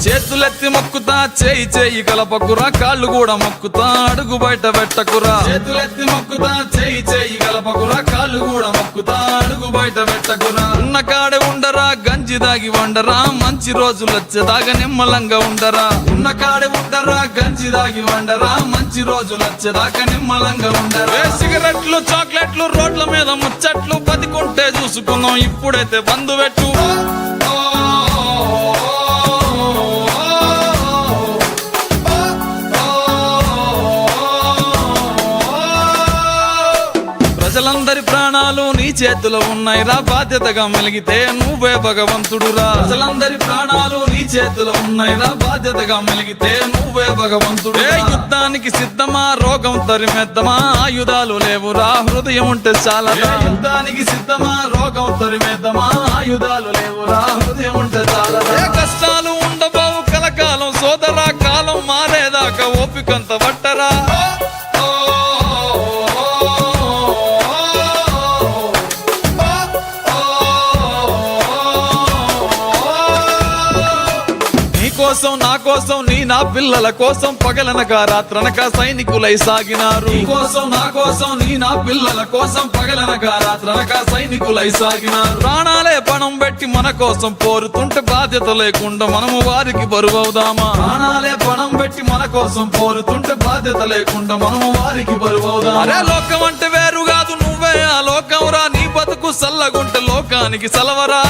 చేతులెత్తి మొక్కుతా చేయి చేయి కలపకురా కాళ్ళు కూడా మొక్కుతా అడుగు బయట పెట్టకురా చేతులెత్తి మొక్కుతా చేయి చేయి కలపకురా కాళ్ళు కూడా మొక్కుతా అడుగు బయట పెట్టకురా ఉన్న కాడే ఉండరా గంజి దాగి వండరా మంచి రోజులు వచ్చేదాకా నిమ్మలంగా ఉండరా ఉన్న కాడే ఉండరా గంజి దాగి వండరా మంచి రోజులు వచ్చేదాకా నిమ్మలంగా ఉండరా సిగరెట్లు చాక్లెట్లు రోడ్ల మీద ముచ్చట్లు బతికుంటే చూసుకుందాం ఇప్పుడైతే బంధు పెట్టు ప్రజలందరి ప్రాణాలు నీ చేతిలో ఉన్నాయి రా బాధ్యతగా మెలిగితే నువ్వే భగవంతుడురా ప్రజలందరి ప్రాణాలు నీ చేతిలో ఉన్నాయి రా బాధ్యతగా మెలిగితే నువ్వే భగవంతుడు యుద్ధానికి సిద్ధమా రోగం తరిమేద్దామా ఆయుధాలు లేవురా హృదయం ఉంటే చాలా యుద్ధానికి సిద్ధమా రోగం తరిమేద్దామా ఆయుధాలు లేవురా హృదయం ఉంటే చాలా కష్టాలు ఉండబోవు కలకాలం సోదరా కాలం మారేదాకా ఓపికంత పట్టరా కోసం నా కోసం నీ నా పిల్లల కోసం పగలనక రాత్రనక సైనికులై సాగినారు నీ కోసం నా కోసం నీ నా పిల్లల కోసం పగలనక రాత్రనక సైనికులై సాగినారు ప్రాణాలే పణం పెట్టి మన కోసం పోరుతుంటే బాధ్యత లేకుండా మనము వారికి బరువవుదామా ప్రాణాలే పణం పెట్టి మన కోసం పోరుతుంటే బాధ్యత లేకుండా మనము వారికి బరువవుదామా అరే లోకం అంటే వేరు కాదు నువ్వే ఆ లోకం రా నీ బతుకు సల్లగుంటే లోకానికి సలవరా